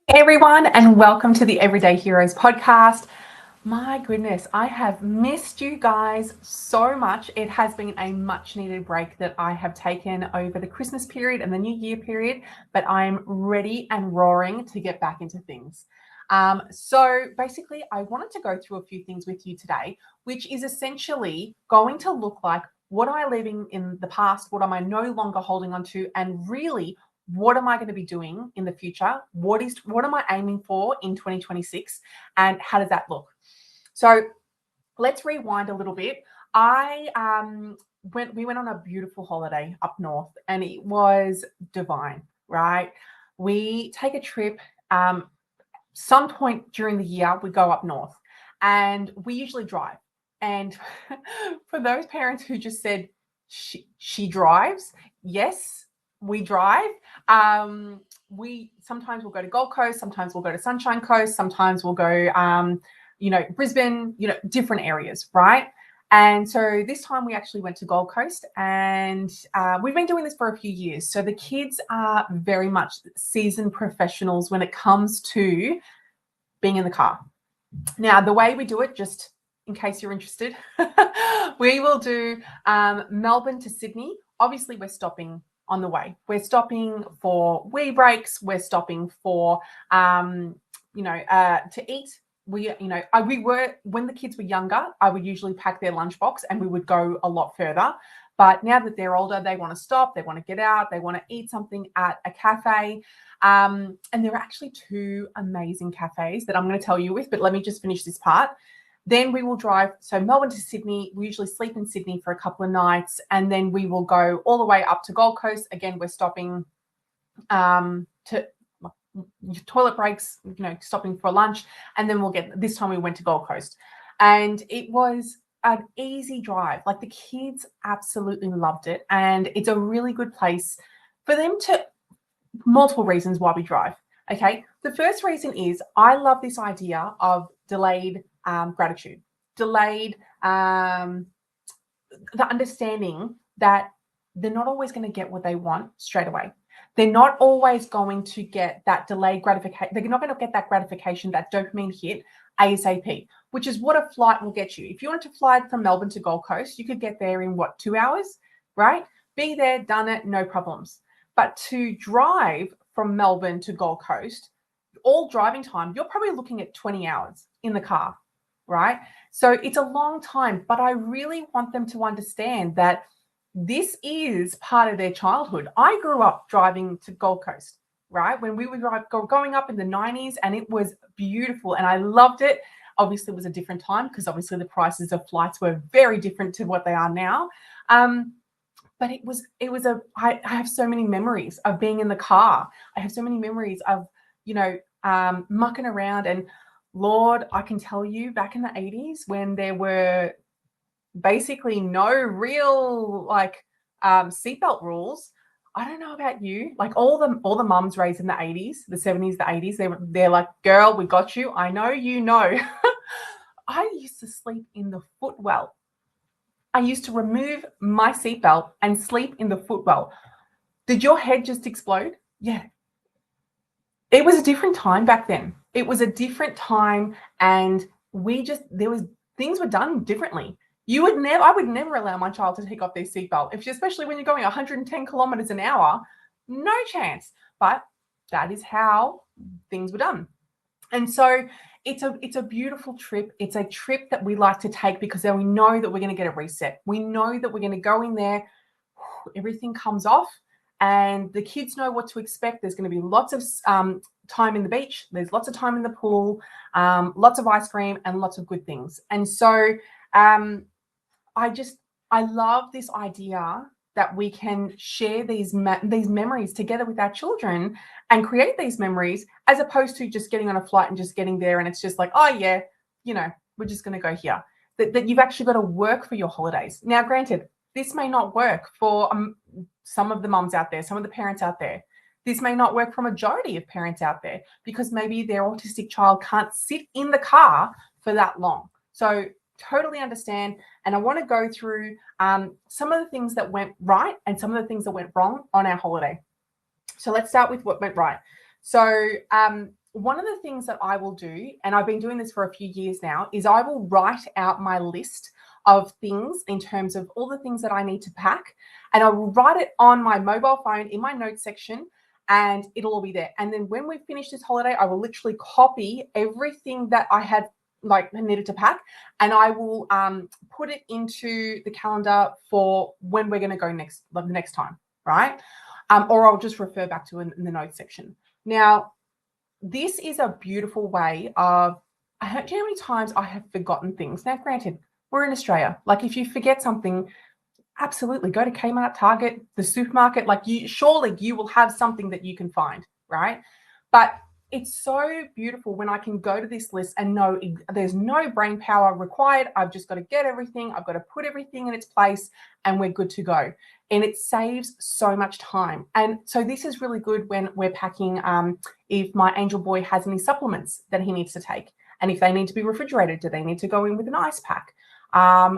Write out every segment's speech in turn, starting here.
Hey everyone, and welcome to the Everyday Heroes podcast. My goodness, I have missed you guys so much. It has been a much needed break that I have taken over the Christmas period and the New Year period, but I'm ready and roaring to get back into things. So basically, I wanted to go through a few things with you today, which is essentially going to look like what am I leaving in the past, what am I no longer holding on to, and really what am I going to be doing in the future? What am I aiming for in 2026? And how does that look? So let's rewind a little bit. We went on a beautiful holiday up north and it was divine, right? We take a trip some point during the year, we go up north and we usually drive. And for those parents who just said she drives, yes, we drive. We sometimes we'll go to Gold Coast, sometimes we'll go to Sunshine Coast, sometimes we'll go, Brisbane, different areas, right? And so this time we actually went to Gold Coast, and we've been doing this for a few years. So the kids are very much seasoned professionals when it comes to being in the car. Now, the way we do it, just in case you're interested, we will do Melbourne to Sydney. Obviously, we're stopping on the way. We're stopping for wee breaks. We're stopping for, to eat. We were, when the kids were younger, I would usually pack their lunchbox and we would go a lot further. But now that they're older, they want to stop, they want to get out, they want to eat something at a cafe. And there are actually two amazing cafes that I'm going to tell you with, but let me just finish this part. Then we will drive, so Melbourne to Sydney. We usually sleep in Sydney for a couple of nights, and then we will go all the way up to Gold Coast. Again, we're stopping to toilet breaks, stopping for lunch, and then this time we went to Gold Coast. And it was an easy drive. Like, the kids absolutely loved it, and it's a really good place for them to, multiple reasons why we drive. Okay, the first reason is I love this idea of delayed gratitude, delayed the understanding that they're not always going to get what they want straight away. They're not always going to get that delayed gratification. They're not going to get that gratification, that dopamine hit ASAP, which is what a flight will get you. If you wanted to fly from Melbourne to Gold Coast, you could get there in 2 hours, right? Be there, done it, no problems. But to drive from Melbourne to Gold Coast, all driving time, you're probably looking at 20 hours in the car, right? So it's a long time, but I really want them to understand that this is part of their childhood. I grew up driving to Gold Coast, right? When we were going up in the 90s, and it was beautiful and I loved it. Obviously, it was a different time because obviously the prices of flights were very different to what they are now. But I have so many memories of being in the car. I have so many memories of, mucking around. And Lord, I can tell you, back in the 80s when there were basically no real seatbelt rules. I don't know about you, like all the mums raised in the 80s, the 70s, the 80s, they're like, girl, we got you. I know, I used to sleep in the footwell. I used to remove my seatbelt and sleep in the footwell. Did your head just explode? Yeah. It was a different time back then. It was a different time, and things were done differently. I would never allow my child to take off their seatbelt, especially when you're going 110 kilometers an hour. No chance. But that is how things were done. And so it's a beautiful trip. It's a trip that we like to take because then we know that we're going to get a reset. We know that we're going to go in there, everything comes off, and the kids know what to expect. There's going to be lots of time in the beach. There's lots of time in the pool, lots of ice cream, and lots of good things. And so I love this idea that we can share these memories together with our children and create these memories, as opposed to just getting on a flight and just getting there and it's just like, oh yeah, we're just going to go here. That you've actually got to work for your holidays. Now, granted, this may not work for some of the mums out there, some of the parents out there. This may not work for a majority of parents out there because maybe their autistic child can't sit in the car for that long. So totally understand. And I want to go through some of the things that went right and some of the things that went wrong on our holiday. So let's start with what went right. So one of the things that I will do, and I've been doing this for a few years now, is I will write out my list of things in terms of all the things that I need to pack. And I will write it on my mobile phone in my notes section, and it'll all be there. And then when we finish this holiday, I will literally copy everything that I had needed to pack, and I will put it into the calendar for when we're going to go next, the next time, right? Or I'll just refer back to it in the notes section. Now, this is a beautiful way of, do you know how many times I have forgotten things? Now, granted, we're in Australia. Like, if you forget something, absolutely go to Kmart, Target, the supermarket. Like, surely you will have something that you can find, right? But it's so beautiful when I can go to this list and know there's no brain power required. I've just got to get everything. I've got to put everything in its place, and we're good to go. And it saves so much time. And so this is really good when we're packing, if my angel boy has any supplements that he needs to take, and if they need to be refrigerated, do they need to go in with an ice pack?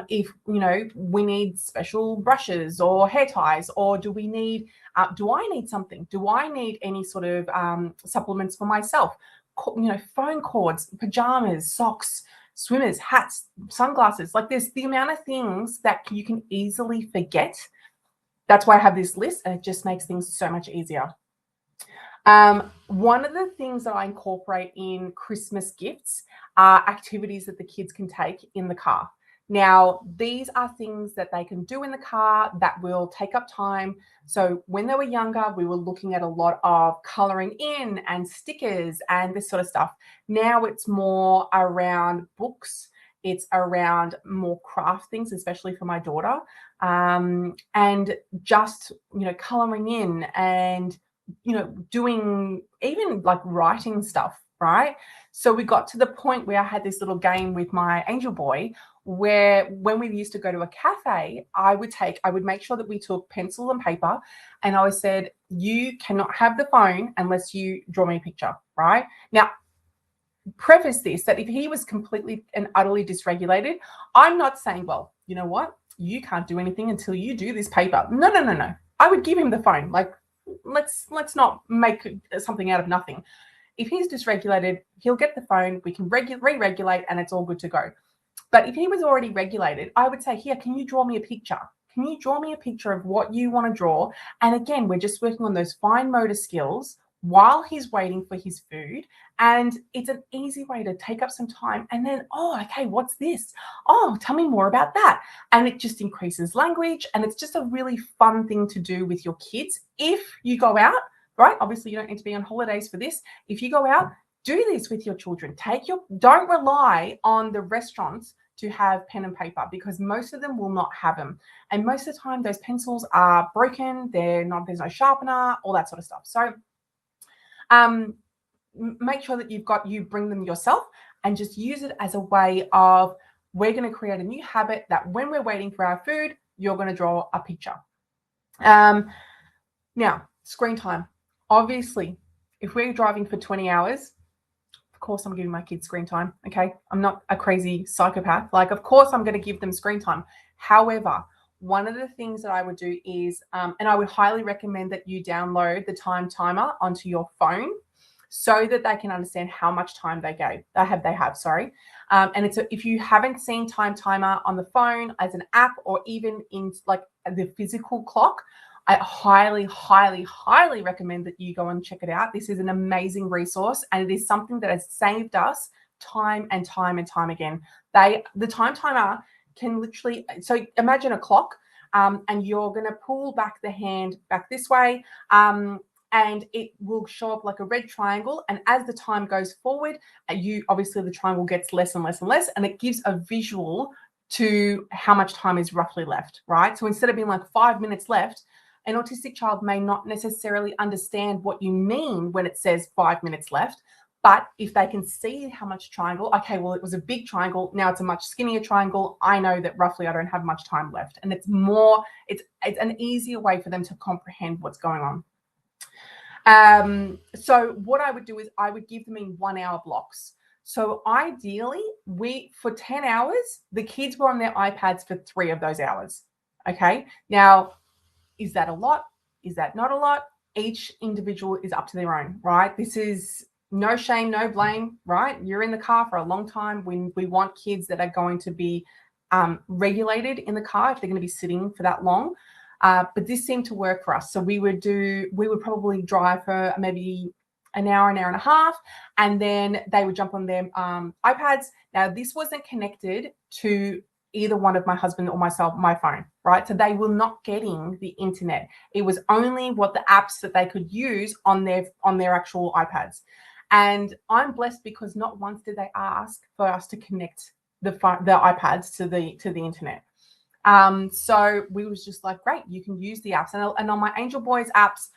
If, we need special brushes or hair ties, or do we need, do I need something? Do I need any sort of supplements for myself? Phone cords, pajamas, socks, swimmers, hats, sunglasses. Like, there's the amount of things that you can easily forget. That's why I have this list, and it just makes things so much easier. One of the things that I incorporate in Christmas gifts are activities that the kids can take in the car. Now, these are things that they can do in the car that will take up time. So when they were younger, we were looking at a lot of coloring in and stickers and this sort of stuff. Now it's more around books. It's around more craft things, especially for my daughter, and just, coloring in and, doing even like writing stuff, right? So we got to the point where I had this little game with my angel boy where when we used to go to a cafe, I would make sure that we took pencil and paper, and I always said, you cannot have the phone unless you draw me a picture, right? Now, preface this that if he was completely and utterly dysregulated, I'm not saying, well, you know what, you can't do anything until you do this paper. No. I would give him the phone. Like, let's not make something out of nothing. If he's dysregulated, he'll get the phone, we can re-regulate, and it's all good to go. But if he was already regulated, I would say, here, can you draw me a picture? Can you draw me a picture of what you want to draw? And again, we're just working on those fine motor skills while he's waiting for his food. And it's an easy way to take up some time. And then, okay, what's this? Oh, tell me more about that. And it just increases language. And it's just a really fun thing to do with your kids. If you go out, right? Obviously, you don't need to be on holidays for this. If you go out, do this with your children. Don't rely on the restaurants to have pen and paper, because most of them will not have them. And most of the time, those pencils are broken. There's no sharpener, all that sort of stuff. So make sure that you bring them yourself, and just use it as a way of, we're going to create a new habit that when we're waiting for our food, you're going to draw a picture. Now, screen time. Obviously, if we're driving for 20 hours, of course I'm giving my kids screen time, okay? I'm not a crazy psychopath. Like, of course I'm going to give them screen time. However, one of the things that I would do is, and I would highly recommend that you download the time timer onto your phone so that they can understand how much time they have. And if you haven't seen time timer on the phone as an app, or even in like the physical clock, I highly, highly, highly recommend that you go and check it out. This is an amazing resource, and it is something that has saved us time and time and time again. The time timer can literally, so imagine a clock, and you're going to pull back the hand back this way, and it will show up like a red triangle. And as the time goes forward, obviously the triangle gets less and less and less, and it gives a visual to how much time is roughly left, right? So instead of being like 5 minutes left, an autistic child may not necessarily understand what you mean when it says 5 minutes left. But if they can see how much triangle, okay, well, it was a big triangle, now it's a much skinnier triangle, I know that roughly I don't have much time left. And it's an easier way for them to comprehend what's going on. So what I would do is I would give them in 1 hour blocks. So ideally, for 10 hours, the kids were on their iPads for 3 of those hours. Okay. Now, is that a lot? Is that not a lot? Each individual is up to their own, right? This is no shame, no blame, right? You're in the car for a long time. We want kids that are going to be regulated in the car if they're going to be sitting for that long. But this seemed to work for us. So we would probably drive for maybe an hour and a half, and then they would jump on their iPads. Now, this wasn't connected to either one of my husband or myself, my phone, right? So they were not getting the internet. It was only what the apps that they could use on their actual iPads. And I'm blessed because not once did they ask for us to connect the iPads to the internet. So we was just like, great, you can use the apps. And on my Angel Boys apps,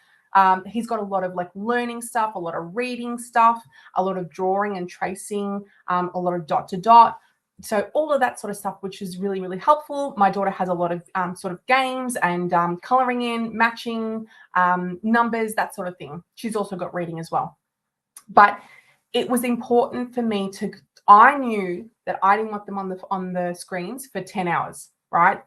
he's got a lot of like learning stuff, a lot of reading stuff, a lot of drawing and tracing, a lot of dot to dot. So all of that sort of stuff, which is really, really helpful. My daughter has a lot of sort of games and coloring in, matching, numbers, that sort of thing. She's also got reading as well. But it was important for me I knew that I didn't want them on the screens for 10 hours, right?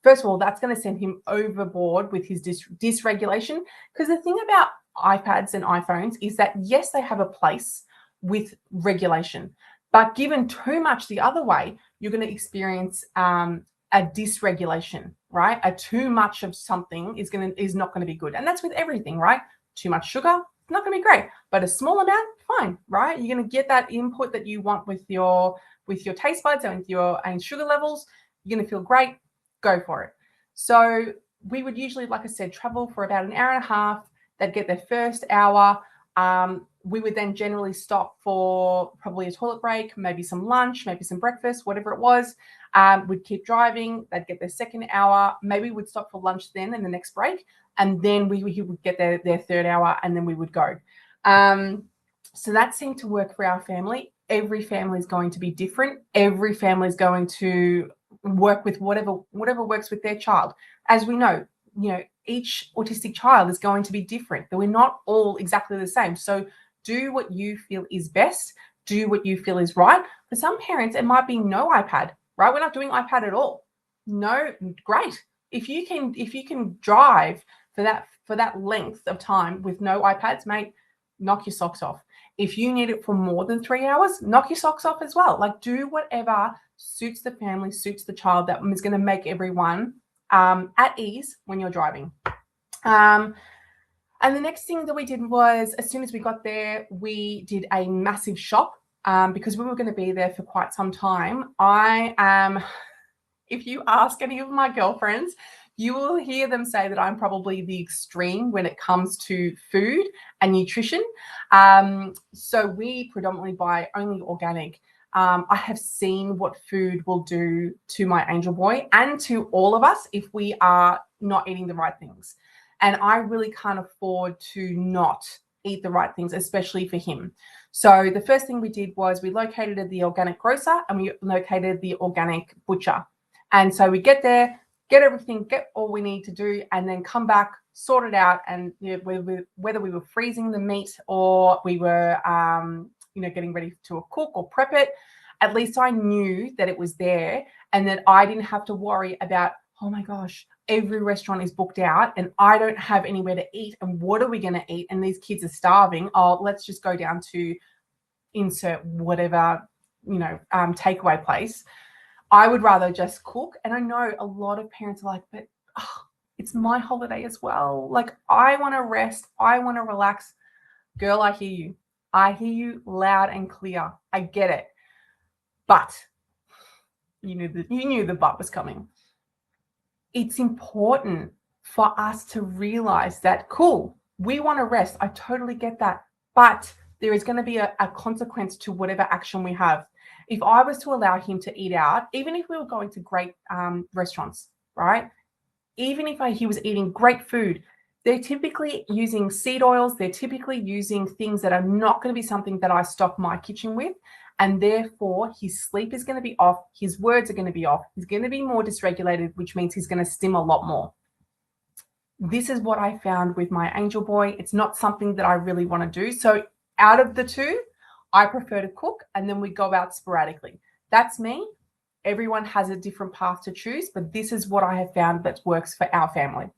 First of all, that's going to send him overboard with his dysregulation. Because the thing about iPads and iPhones is that, yes, they have a place with regulation, but given too much the other way, you're going to experience a dysregulation, right? A too much of something is not going to be good. And that's with everything, right? Too much sugar, not going to be great, but a small amount, fine, right? You're going to get that input that you want with your taste buds and with your sugar levels. You're going to feel great. Go for it. So we would usually, like I said, travel for about an hour and a half. They'd get their first hour. We would then generally stop for probably a toilet break, maybe some lunch, maybe some breakfast, whatever it was. We'd keep driving. They'd get their second hour. Maybe we'd stop for lunch then in the next break. And then we would get their third hour, and then we would go. So that seemed to work for our family. Every family is going to be different. Every family is going to work with whatever works with their child. As we know, each autistic child is going to be different. That we're not all exactly the same. So do what you feel is best. Do what you feel is right. For some parents, it might be no iPad, right? We're not doing iPad at all. No, great. If you can drive for that length of time with no iPads, mate, knock your socks off. If you need it for more than 3 hours, knock your socks off as well. Like, do whatever suits the family, suits the child, that is going to make everyone at ease when you're driving. And the next thing that we did was, as soon as we got there, we did a massive shop because we were going to be there for quite some time. If you ask any of my girlfriends, you will hear them say that I'm probably the extreme when it comes to food and nutrition. So we predominantly buy only organic. I have seen what food will do to my angel boy and to all of us if we are not eating the right things. And I really can't afford to not eat the right things, especially for him. So the first thing we did was we located the organic grocer and we located the organic butcher. And so we get there, get everything, get all we need to do, and then come back, sort it out. And whether we were freezing the meat or we were, getting ready to cook or prep it, at least I knew that it was there and that I didn't have to worry about, oh my gosh, every restaurant is booked out and I don't have anywhere to eat. And what are we going to eat? And these kids are starving. Oh, let's just go down to insert whatever, takeaway place. I would rather just cook. And I know a lot of parents are like, but it's my holiday as well. Like, I want to rest. I want to relax. Girl, I hear you. I hear you loud and clear. I get it. But you knew the but was coming. It's important for us to realize that, cool, we want to rest. I totally get that. But there is going to be a consequence to whatever action we have. If I was to allow him to eat out, even if we were going to great restaurants, right? Even if he was eating great food, they're typically using seed oils. They're typically using things that are not going to be something that I stock my kitchen with. And therefore, his sleep is going to be off. His words are going to be off. He's going to be more dysregulated, which means he's going to stim a lot more. This is what I found with my angel boy. It's not something that I really want to do. So out of the two, I prefer to cook, and then we go out sporadically. That's me. Everyone has a different path to choose, but this is what I have found that works for our family.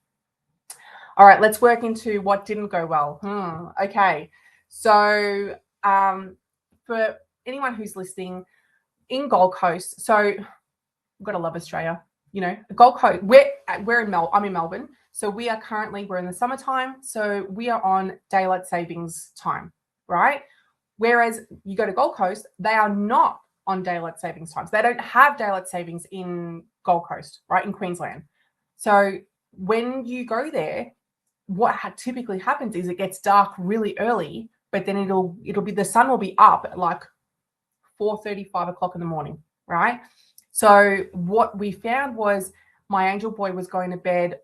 All right, let's work into what didn't go well. Okay, so For anyone who's listening in Gold Coast, so we've got to love Australia. You know, Gold Coast. I'm in Melbourne, so we're in the summertime, so we are on daylight savings time, right? Whereas you go to Gold Coast, they are not on daylight savings times. They don't have daylight savings in Gold Coast, right, in Queensland. So when you go there, what typically happens is it gets dark really early, but then the sun will be up at like 4:30, 5 o'clock in the morning, right? So what we found was my angel boy was going to bed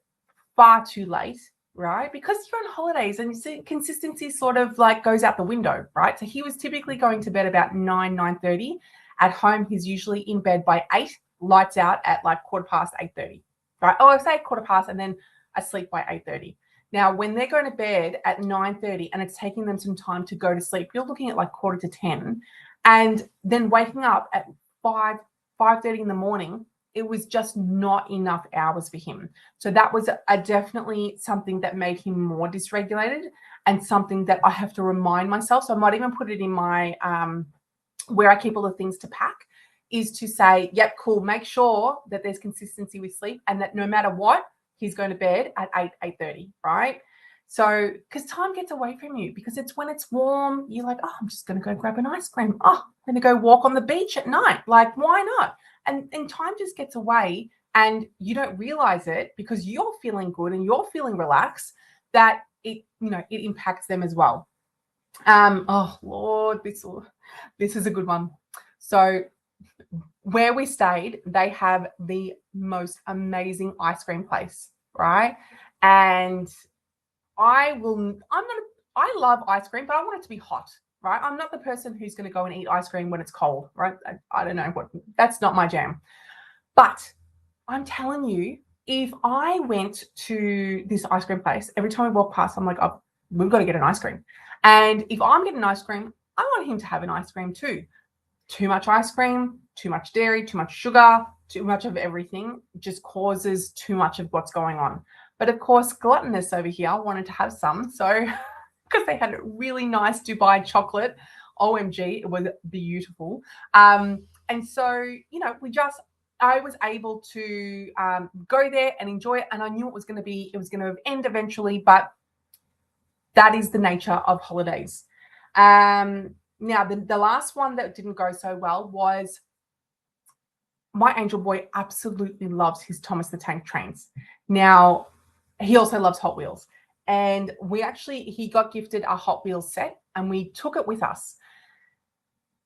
far too late, right? Because you're on holidays and you see consistency sort of like goes out the window, right? So he was typically going to bed about 9:30. At home, he's usually in bed by 8, lights out at like 8:15, right? Oh, I say 8:15 and then asleep by 8:30. Now, when they're going to bed at 9:30 and it's taking them some time to go to sleep, you're looking at like 9:45, and then waking up at 5:30 in the morning. It was just not enough hours for him. So that was definitely something that made him more dysregulated, and something that I have to remind myself. So I might even put it in my where I keep all the things to pack, is to say, yep, cool, make sure that there's consistency with sleep, and that no matter what, he's going to bed at 8:30, right? So, because time gets away from you, because it's when it's warm, you're like, oh, I'm just going to go grab an ice cream. Oh, I'm going to go walk on the beach at night. Like, why not? And time just gets away, and you don't realize it because you're feeling good and you're feeling relaxed, that it impacts them as well. Oh Lord, this is a good one. So where we stayed, they have the most amazing ice cream place, right? And I love ice cream, but I want it to be hot, right? I'm not the person who's going to go and eat ice cream when it's cold, right? I don't know that's not my jam. But I'm telling you, if I went to this ice cream place, every time we walk past, I'm like, oh, we've got to get an ice cream. And if I'm getting ice cream, I want him to have an ice cream too. Too much ice cream, too much dairy, too much sugar, too much of everything just causes too much of what's going on. But of course, Gluttonous over here wanted to have some. So, because they had a really nice Dubai chocolate, OMG, it was beautiful. And so, I was able to go there and enjoy it. And I knew it was going to end eventually, but that is the nature of holidays. Now, the last one that didn't go so well was my angel boy absolutely loves his Thomas the Tank trains. Now, he also loves Hot Wheels. And he got gifted a Hot Wheels set, and we took it with us.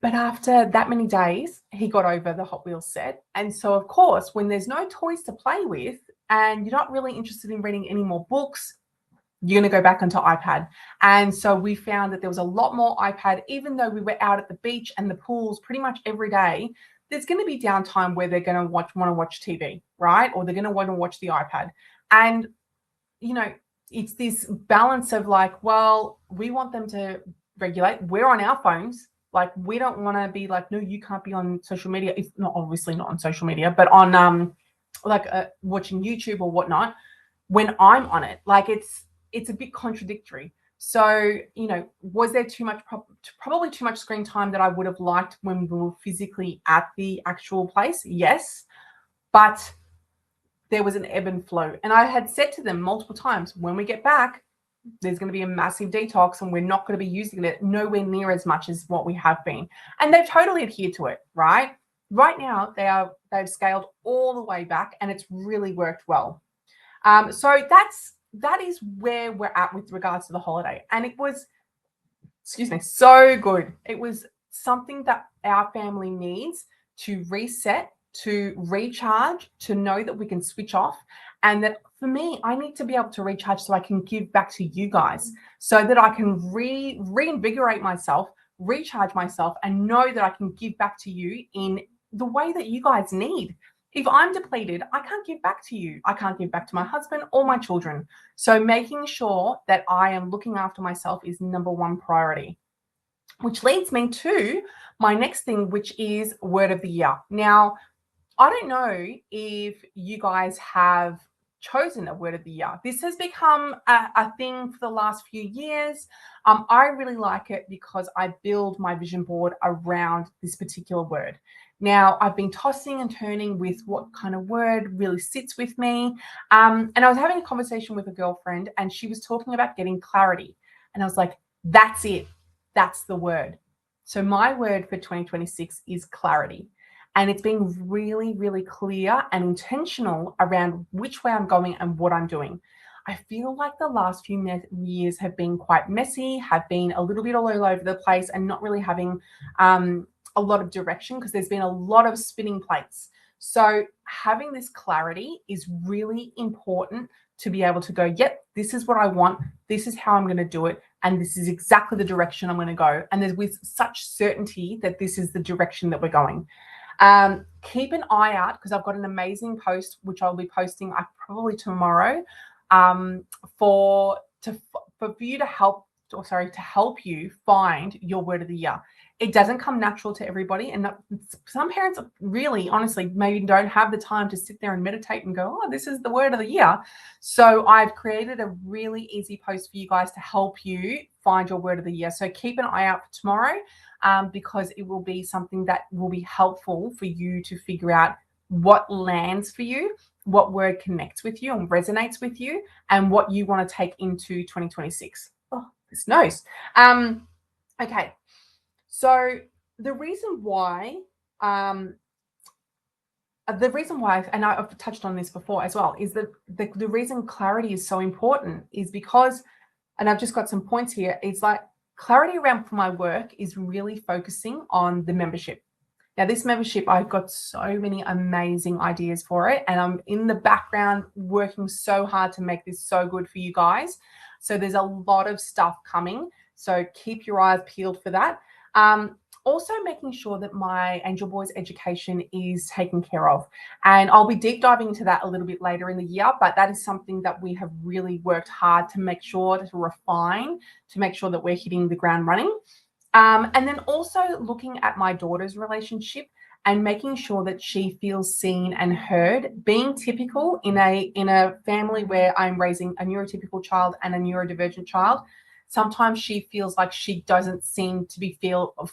But after that many days, he got over the Hot Wheels set. And so, of course, when there's no toys to play with and you're not really interested in reading any more books, you're going to go back onto iPad. And so we found that there was a lot more iPad, even though we were out at the beach and the pools pretty much every day. There's going to be downtime where they're going to want to watch TV, right? Or they're going to want to watch the iPad. And, it's this balance of like, well, we want them to regulate. We're on our phones. Like, we don't want to be like, no, you can't be on social media. It's obviously not on social media, but on watching YouTube or whatnot when I'm on it. Like, it's a bit contradictory. So, was there probably too much screen time that I would have liked when we were physically at the actual place? Yes. But there was an ebb and flow. And I had said to them multiple times, when we get back, there's going to be a massive detox and we're not going to be using it nowhere near as much as what we have been. And they've totally adhered to it, right? Right now, they've scaled all the way back, and it's really worked well. So that is where we're at with regards to the holiday. And it was, so good. It was something that our family needs to reset, to recharge, to know that we can switch off. And that for me, I need to be able to recharge so I can give back to you guys, so that I can reinvigorate myself, recharge myself, and know that I can give back to you in the way that you guys need. If I'm depleted, I can't give back to you. I can't give back to my husband or my children. So making sure that I am looking after myself is number one priority, which leads me to my next thing, which is word of the year. Now, I don't know if you guys have chosen a word of the year. This has become a thing for the last few years. I really like it because I build my vision board around this particular word. Now, I've been tossing and turning with what kind of word really sits with me. And I was having a conversation with a girlfriend, and she was talking about getting clarity. And I was like, that's it. That's the word. So my word for 2026 is clarity. And it's being really, really clear and intentional around which way I'm going and what I'm doing. I feel like the last few years have been quite messy, have been a little bit all over the place, and not really having a lot of direction because there's been a lot of spinning plates. So having this clarity is really important to be able to go, yep, this is what I want. This is how I'm going to do it. And this is exactly the direction I'm going to go. And there's with such certainty that this is the direction that we're going. Keep an eye out because I've got an amazing post which I'll be posting probably tomorrow for you to help you find your word of the year. It doesn't come natural to everybody, and some parents really, honestly, maybe don't have the time to sit there and meditate and go, oh, this is the word of the year. So I've created a really easy post for you guys to help you find your word of the year. So keep an eye out for tomorrow. Because it will be something that will be helpful for you to figure out what lands for you, what word connects with you and resonates with you, and what you want to take into 2026. Oh, this nose. Okay. So the reason why, and I've touched on this before as well, is that the reason clarity is so important is because, and I've just got some points here, it's like, clarity around for my work is really focusing on the membership. Now, this membership, I've got so many amazing ideas for it, and I'm in the background working so hard to make this so good for you guys. So there's a lot of stuff coming. So keep your eyes peeled for that. Also making sure that my Angel Boys education is taken care of. And I'll be deep diving into that a little bit later in the year, but that is something that we have really worked hard to make sure to refine, to make sure that we're hitting the ground running. And then also looking at my daughter's relationship and making sure that she feels seen and heard. Being typical in a family where I'm raising a neurotypical child and a neurodivergent child, sometimes she feels like she doesn't seem to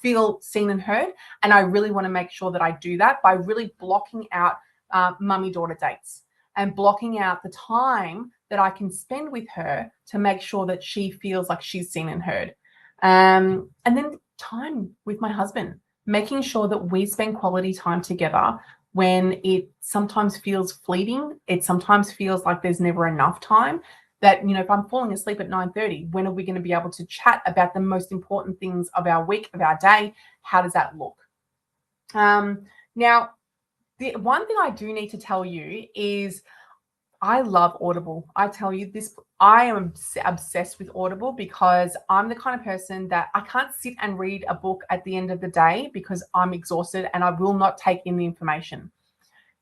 feel seen and heard. And I really want to make sure that I do that by really blocking out mummy-daughter dates and blocking out the time that I can spend with her to make sure that she feels like she's seen and heard. And then time with my husband, making sure that we spend quality time together when it sometimes feels fleeting. It sometimes feels like there's never enough time. That, if I'm falling asleep at 9:30, when are we going to be able to chat about the most important things of our week, of our day? How does that look? Now, the one thing I do need to tell you is I love Audible. I tell you this, I am obsessed with Audible because I'm the kind of person that I can't sit and read a book at the end of the day because I'm exhausted and I will not take in the information.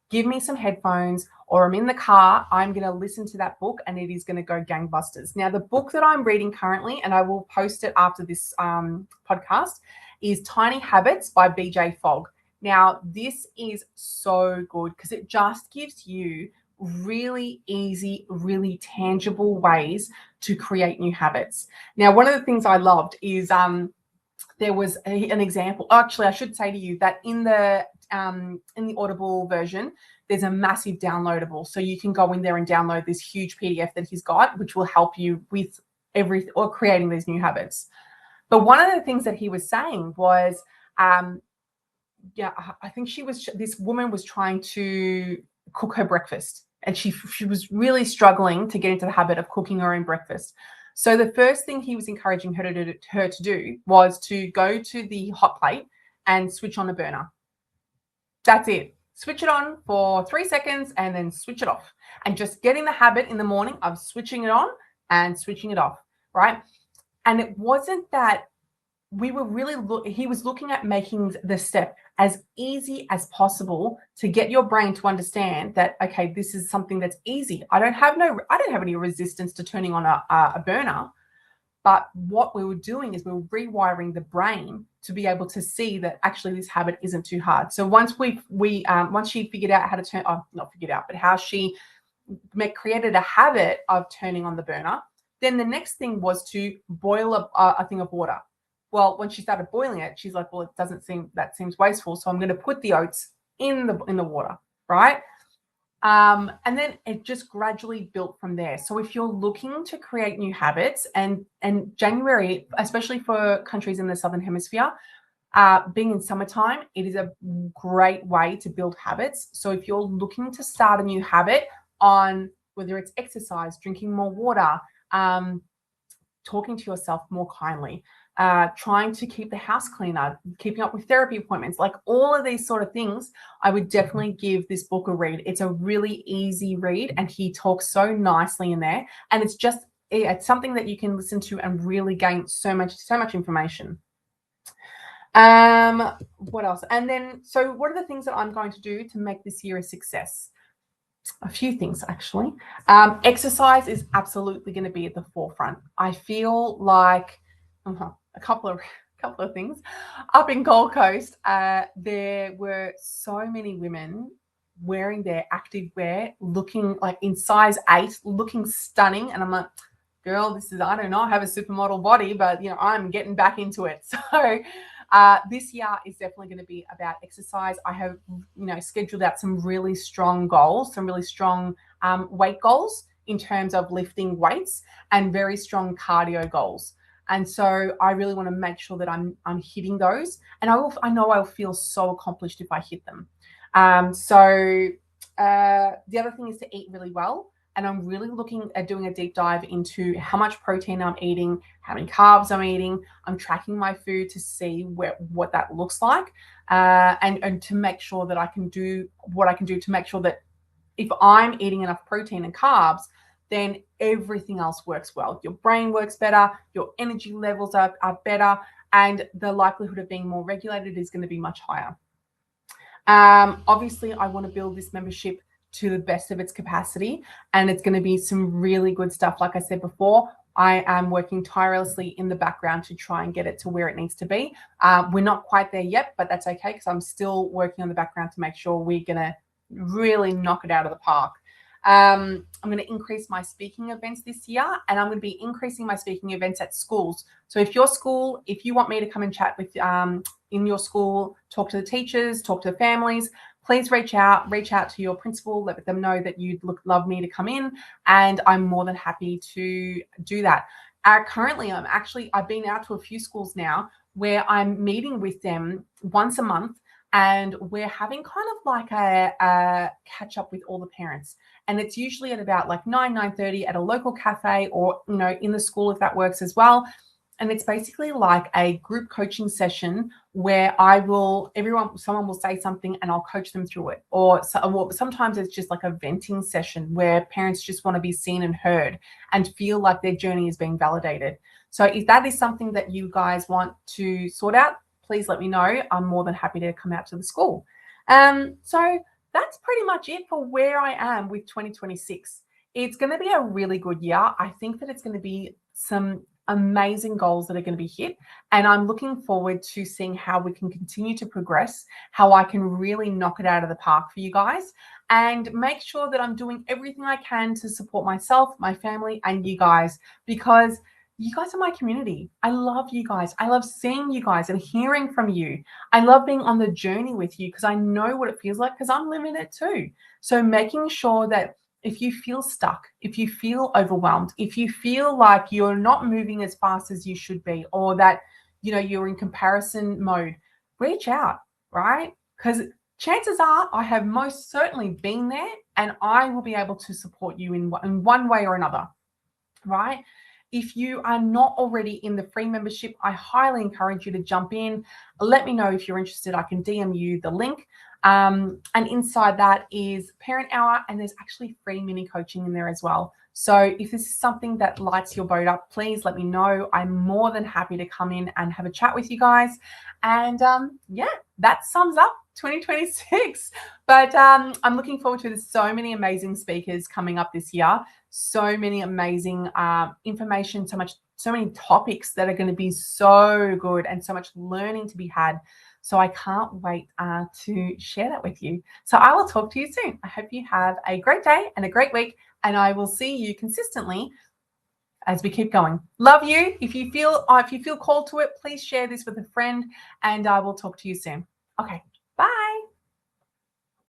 Give me some headphones or I'm in the car, I'm going to listen to that book and it is going to go gangbusters. Now, the book that I'm reading currently, and I will post it after this podcast, is Tiny Habits by BJ Fogg. Now, this is so good because it just gives you really easy, really tangible ways to create new habits. Now, one of the things I loved is there was an example. Actually, I should say to you that in the Audible version, there's a massive downloadable. So you can go in there and download this huge PDF that he's got, which will help you with creating these new habits. But one of the things that he was saying was, I think this woman was trying to cook her breakfast and she was really struggling to get into the habit of cooking her own breakfast. So the first thing he was encouraging her to do was to go to the hot plate and switch on a burner. That's it. Switch it on for 3 seconds and then switch it off. And just getting the habit in the morning of switching it on and switching it off, right? And it wasn't that he was looking at making the step as easy as possible to get your brain to understand that, okay, this is something that's easy. I don't have any resistance to turning on a burner. But what we were doing is we were rewiring the brain to be able to see that actually this habit isn't too hard. So once she figured out how to how she created a habit of turning on the burner. Then the next thing was to boil a thing of water. Well, when she started boiling it, she's like, well, that seems wasteful. So I'm going to put the oats in the water, right? And then it just gradually built from there. So if you're looking to create new habits, and January, especially for countries in the Southern Hemisphere, being in summertime, it is a great way to build habits. So if you're looking to start a new habit on whether it's exercise, drinking more water, talking to yourself more kindly, trying to keep the house cleaner, keeping up with therapy appointments, like all of these sort of things, I would definitely give this book a read. It's a really easy read and he talks so nicely in there. And it's something that you can listen to and really gain so much information. What else? And then, so what are the things that I'm going to do to make this year a success? A few things, actually. Exercise is absolutely going to be at the forefront. I feel like a couple of things. Up in Gold Coast, there were so many women wearing their active wear, looking like in size 8, looking stunning. And I'm like, girl, I do not have a supermodel body, but I'm getting back into it. So this year is definitely going to be about exercise. I have, scheduled out some really strong goals, some really strong weight goals in terms of lifting weights, and very strong cardio goals. And so I really want to make sure that I'm hitting those. And I know I'll feel so accomplished if I hit them. The other thing is to eat really well. And I'm really looking at doing a deep dive into how much protein I'm eating, how many carbs I'm eating. I'm tracking my food to see what that looks like, and to make sure that I can do what I can do to make sure that if I'm eating enough protein and carbs, then everything else works well. Your brain works better, your energy levels are better, and the likelihood of being more regulated is going to be much higher. Obviously, I want to build this membership to the best of its capacity, and it's going to be some really good stuff. Like I said before, I am working tirelessly in the background to try and get it to where it needs to be. We're not quite there yet, but that's okay because I'm still working on the background to make sure we're going to really knock it out of the park. I'm going to increase my speaking events this year, and I'm going to be increasing my speaking events at schools. So if you want me to come and chat with in your school, talk to the teachers, talk to the families, please reach out to your principal, let them know that you'd love me to come in, and I'm more than happy to do that. Currently, I've been out to a few schools now where I'm meeting with them once a month, and we're having kind of like a catch up with all the parents. And it's usually at about like 9:30 at a local cafe, or in the school if that works as well. And it's basically like a group coaching session where someone will say something and I'll coach them through it. Or sometimes it's just like a venting session where parents just want to be seen and heard and feel like their journey is being validated. So if that is something that you guys want to sort out, please let me know. I'm more than happy to come out to the school. So that's pretty much it for where I am with 2026. It's going to be a really good year. I think that it's going to be some amazing goals that are going to be hit, and I'm looking forward to seeing how we can continue to progress, how I can really knock it out of the park for you guys, and make sure that I'm doing everything I can to support myself, my family, and you guys, because you guys are my community. I love you guys. I love seeing you guys and hearing from you. I love being on the journey with you because I know what it feels like because I'm living it too. So making sure that if you feel stuck, if you feel overwhelmed, if you feel like you're not moving as fast as you should be, or that you're in comparison mode, reach out, right? Because chances are I have most certainly been there, and I will be able to support you in one way or another, right? If you are not already in the free membership, I highly encourage you to jump in. Let me know if you're interested. I can DM you the link. And inside that is parent hour, and there's actually free mini coaching in there as well. So if this is something that lights your boat up, please let me know. I'm more than happy to come in and have a chat with you guys. And that sums up 2026. But I'm looking forward to so many amazing speakers coming up this year. So many amazing information, so much so many topics that are going to be so good and so much learning to be had. So I can't wait to share that with you. So I will talk to you soon. I hope you have a great day and a great week, and I will see you consistently as we keep going. Love you. If you feel called to it, please share this with a friend, and I will talk to you soon. Okay.